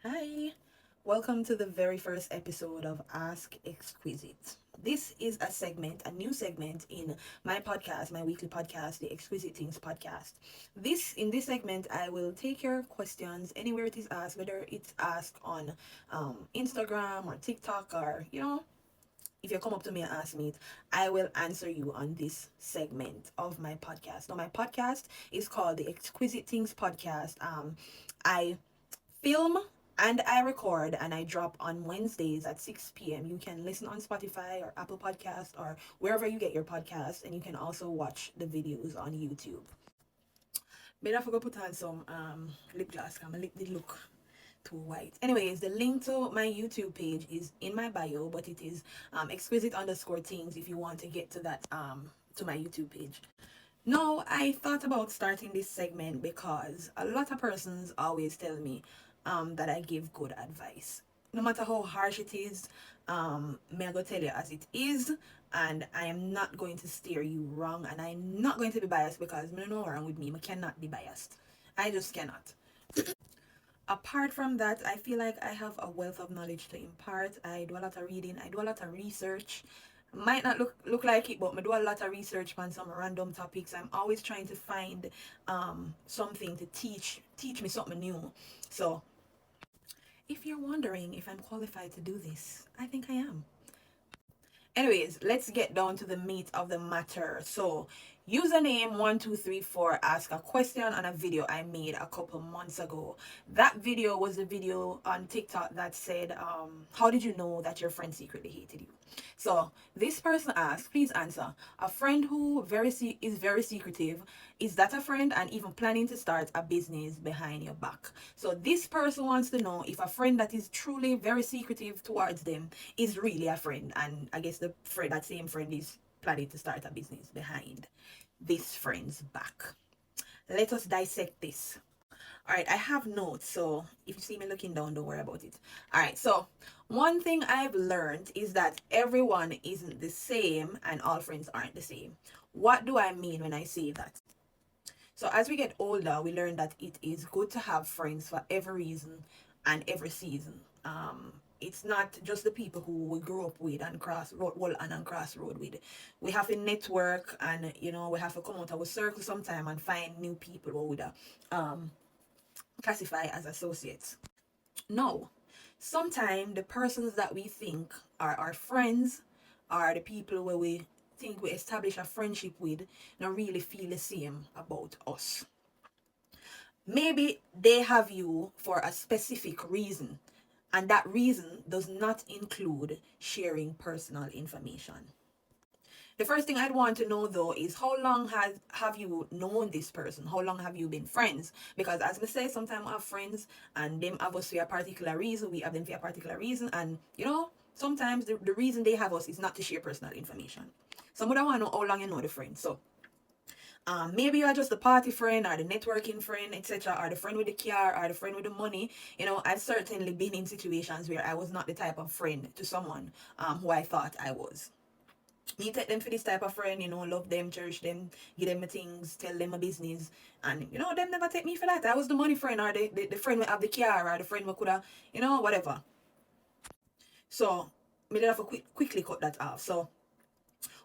Hi, welcome to the very first episode of Ask Exquisite. This is a new segment in my podcast, my weekly podcast, the Exquisite Things podcast. In this segment, I will take your questions anywhere it is asked, whether it's asked on Instagram or TikTok, or if you come up to me and ask me it, I will answer you on this segment of my podcast. Now, my podcast is called the Exquisite Things podcast. I film and I record and I drop on Wednesdays at 6 p.m. You can listen on Spotify or Apple Podcast or wherever you get your podcast, and you can also watch the videos on YouTube. But I forgot to put on some lip gloss because my lip did look too white. Anyways, the link to my YouTube page is in my bio, but it is exquisite underscore things if you want to get to that to my YouTube page. No, I thought about starting this segment because a lot of persons always tell me that I give good advice. No matter how harsh it is, may I go tell you as it is, and I am not going to steer you wrong, and I'm not going to be biased because me no wrong with me. I cannot be biased. I just cannot. Apart from that, I feel like I have a wealth of knowledge to impart. I do a lot of reading, I do a lot of research. Might not look like it, but I do a lot of research on some random topics. I'm always trying to find something to teach me something new. So if you're wondering if I'm qualified to do this, I think I am. Anyways, let's get down to the meat of the matter. So, username 1234 asked a question on a video I made a couple months ago. That video was a video on TikTok that said, how did you know that your friend secretly hated you? So, this person asked, please answer. A friend who is very secretive, is that a friend, and even planning to start a business behind your back? So, this person wants to know if a friend that is truly very secretive towards them is really a friend, and I guess that same friend is planning to start a business behind this friend's back. Let us dissect this. All right, I have notes, so if you see me looking down, don't worry about it. All right, so one thing I've learned is that everyone isn't the same and all friends aren't the same. What do I mean when I say that? So as we get older, we learn that it is good to have friends for every reason and every season. It's not just the people who we grew up with and cross road well and cross road with. We have to network, and we have to come out of our circle sometime and find new people who would classify as associates. No. Sometimes the persons that we think are our friends are the people where we think we establish a friendship with not really feel the same about us. Maybe they have you for a specific reason, and that reason does not include sharing personal information. The first thing I'd want to know though is how long have you known this person? How long have you been friends? Because as we say, sometimes we have friends and them have us for a particular reason, we have them for a particular reason, and sometimes the reason they have us is not to share personal information. Some would want to know how long you know the friend. So maybe you are just the party friend or the networking friend, etc., or the friend with the car or the friend with the money. I've certainly been in situations where I was not the type of friend to someone who I thought I was. Me take them for this type of friend, love them, cherish them, give them my things, tell them my business. And, them never take me for that. I was the money friend, or the friend who have the car, or the friend who could have, whatever. So, me have to quickly cut that off. So,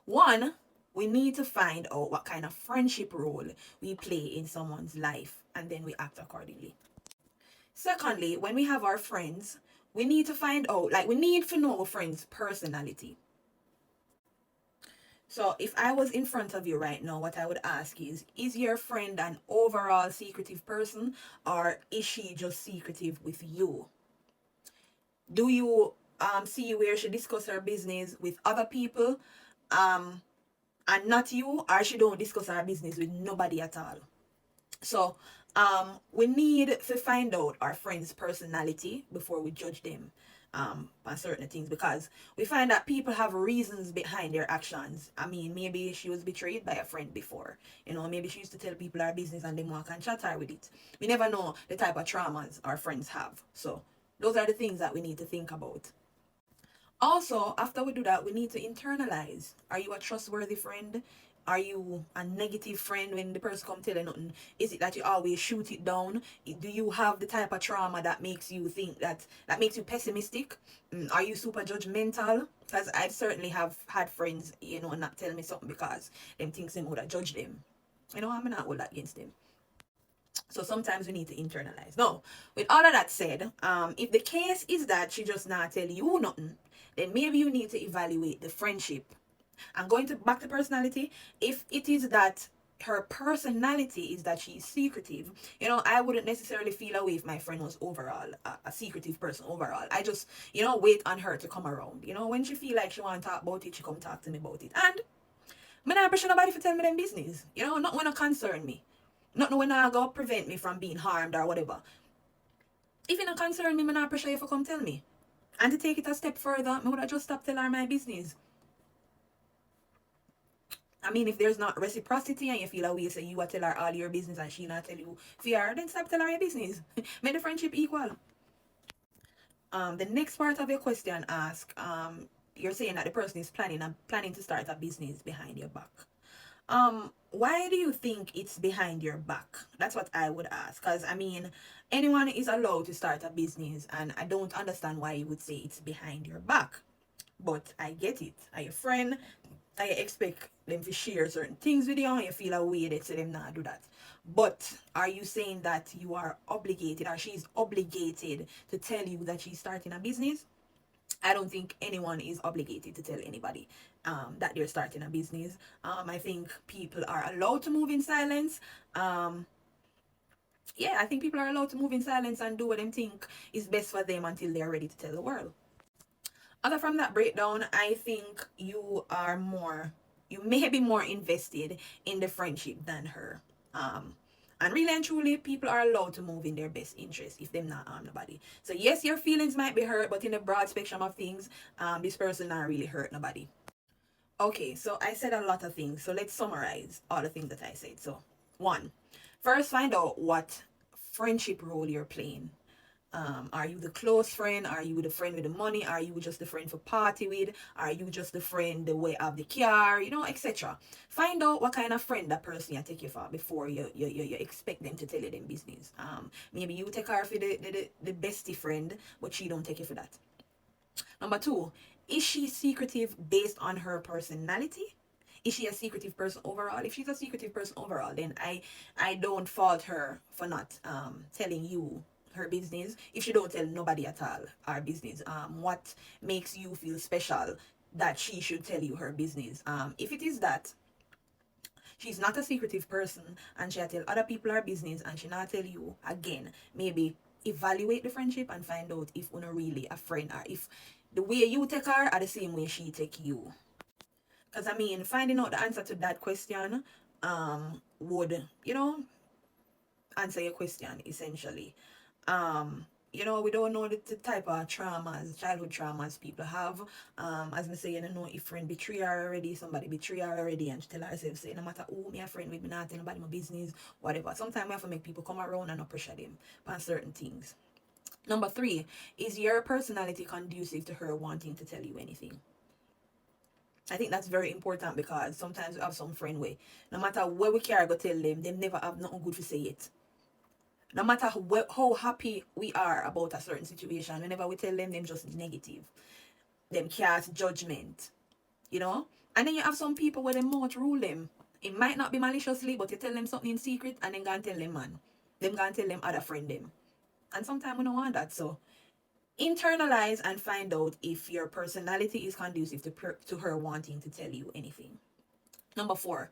one, we need to find out what kind of friendship role we play in someone's life, and then we act accordingly. Secondly, when we have our friends, we need to find out, we need to know our friend's personality. So if I was in front of you right now, what I would ask is your friend an overall secretive person, or is she just secretive with you? Do you see where she discuss her business with other people and not you, or she don't discuss her business with nobody at all? So we need to find out our friend's personality before we judge them on certain things, because we find that people have reasons behind their actions. I mean, maybe she was betrayed by a friend before. Maybe she used to tell people our business and they want to chat her with it. We never know the type of traumas our friends have. So those are the things that we need to think about. Also, after we do that, we need to internalize. Are you a trustworthy friend? Are you a negative friend when the person come tell you nothing? Is it that you always shoot it down? Do you have the type of trauma that makes you think that makes you pessimistic? Are you super judgmental? Because I certainly have had friends, not tell me something because them thinks them would have judged them. I'm not hold that against them. So sometimes we need to internalize. Now, with all of that said, if the case is that she just not tell you nothing, then maybe you need to evaluate the friendship. And going to back to personality, if it is that her personality is that she's secretive, I wouldn't necessarily feel away if my friend was overall a secretive person overall. I just, wait on her to come around. When she feel like she want to talk about it, she come talk to me about it. And I'm not pressure nobody for tell me them business. Not when it concern me. Not when I go prevent me from being harmed or whatever. If it not concern me, I'm not pressure you for come tell me. And to take it a step further, I would have just stop telling her my business. I mean, if there's not reciprocity and you feel a way, say you tell her all your business and she not tell you fear, then stop telling her your business. Make the friendship equal. The next part of your question ask, you're saying that the person is planning to start a business behind your back. Why do you think it's behind your back? That's what I would ask. Because I mean, anyone is allowed to start a business, and I don't understand why you would say it's behind your back. But I get it. Are your friend? I expect them to share certain things with you and you feel a way that say them not do that. But are you saying that you are obligated or she's obligated to tell you that she's starting a business? I don't think anyone is obligated to tell anybody that they're starting a business. I think people are allowed to move in silence. Yeah, I think people are allowed to move in silence and do what they think is best for them until they're ready to tell the world. Other from that breakdown, I think you may be more invested in the friendship than her. And really and truly, people are allowed to move in their best interest if them not harm nobody. So yes, your feelings might be hurt, but in the broad spectrum of things, this person not really hurt nobody. Okay, so I said a lot of things. So let's summarize all the things that I said. So, one, first find out what friendship role you're playing. Are you the close friend? Are you the friend with the money? Are you just the friend for party with? Are you just the friend the way of the car? Etc. Find out what kind of friend that person you take you for before you expect them to tell you them business. Maybe you take her for the bestie friend, but she don't take you for that. Number two, is she secretive based on her personality? Is she a secretive person overall? If she's a secretive person overall, then I don't fault her for not telling you her business. If she don't tell nobody at all our business, what makes you feel special that she should tell you her business? If it is that she's not a secretive person and she tell other people her business and she not tell you, again, maybe evaluate the friendship and find out if you're really a friend or if the way you take her are the same way she take you. Because I mean, finding out the answer to that question would, answer your question essentially. We don't know the type of traumas, childhood traumas people have. As I say, you don't know if friend betray her already, somebody betray her already, and she tell herself, say, no matter who me a friend with, me not tell nobody my business, whatever. Sometimes we have to make people come around and not pressure them on certain things. Number three, is your personality conducive to her wanting to tell you anything? I think that's very important because sometimes we have some friend way, no matter where we care go tell them, they never have nothing good to say it. No matter how happy we are about a certain situation, whenever we tell them, them just negative. Them cast judgment, And then you have some people where they mouth rule them. It might not be maliciously, but you tell them something in secret and then go and tell them man. Them go and tell them other friend them. And sometimes we don't want that. So internalize and find out if your personality is conducive to her wanting to tell you anything. Number four,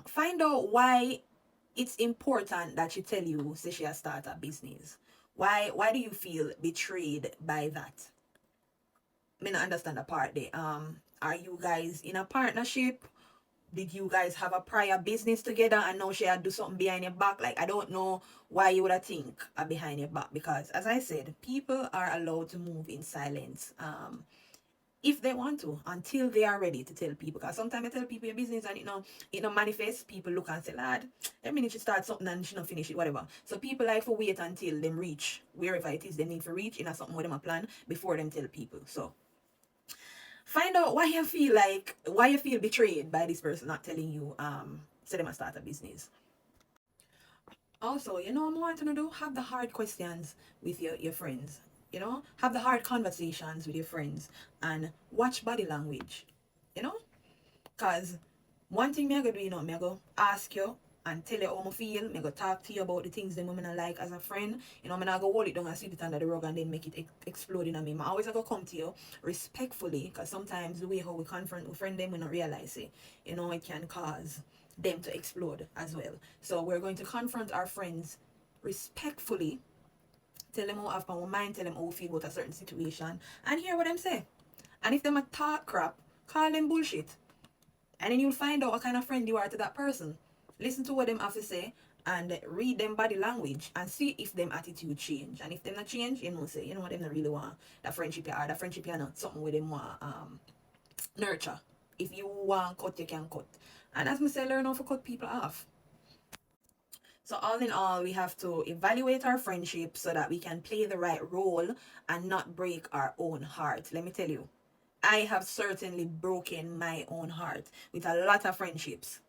find out why it's important that she tell you say she has started a business. Why do you feel betrayed by that? I not understand the part there. Are you guys in a partnership? Did you guys have a prior business together and now she had do something behind your back? Like, I don't know why you would have think behind your back, because as I said, people are allowed to move in silence if they want to, until they are ready to tell people. Because sometimes you tell people your business and it no manifest, people look and say, lad, that means she start something and she not finish it, whatever. So people like to wait until them reach wherever it is they need to reach in a something with them a plan before them tell people. So Find out why you feel betrayed by this person not telling you say them a start a business. Also, I want to do, have the hard questions with your friends. Have the hard conversations with your friends and watch body language. You know? Cause one thing me I go do, me I go ask you and tell you how I feel. Me I go talk to you about the things that women I like as a friend. Me not go hold it down and sweep it under the rug and then make it explode in me. I always I go come to you respectfully, cause sometimes the way how we confront our friend them we not realize it. It can cause them to explode as well. So we're going to confront our friends respectfully, tell them how I have my mind, tell them how we feel about a certain situation, and hear what them say. And if them a talk crap, call them bullshit. And then you'll find out what kind of friend you are to that person. Listen to what them have to say and read them body language and see if them attitude change. And if them not change, say, what them not really want that friendship you are. That friendship you are not something with them want nurture. If you want cut, you can cut. And as I say, learn how to cut people off. So all in all, we have to evaluate our friendship so that we can play the right role and not break our own heart. Let me tell you, I have certainly broken my own heart with a lot of friendships.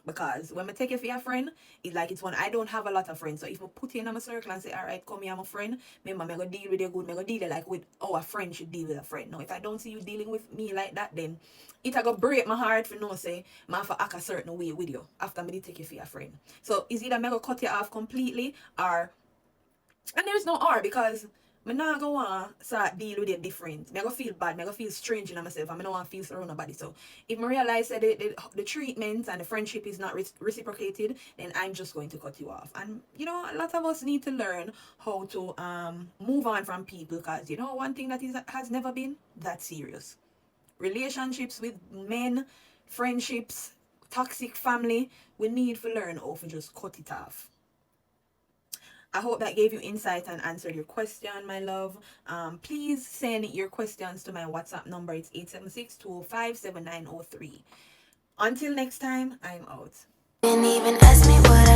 Because when I take it for your friend, it's one I don't have a lot of friends. So if I put you in my circle and say, all right, come here, I'm a friend, remember, I'm going to deal with you good. I'm going to deal like with how a friend should deal with a friend. Now, if I don't see you dealing with me like that, then it's going to break my heart for no say, I have to act a certain way with you after I take you for your friend. So it's either I'm going to cut you off completely or, and there's no or because I'm not going to start deal with it different. I'm going to feel bad. I'm going to feel strange in myself. I'm not want to feel surrounded nobody. So if I realize that the treatment and the friendship is not reciprocated, then I'm just going to cut you off. And, a lot of us need to learn how to move on from people because, one thing that has never been that serious. Relationships with men, friendships, toxic family, we need to learn how to just cut it off. I hope that gave you insight and answered your question, my love. Please send your questions to my WhatsApp number. It's 876-205-7903. Until next time, I'm out. Didn't even ask me what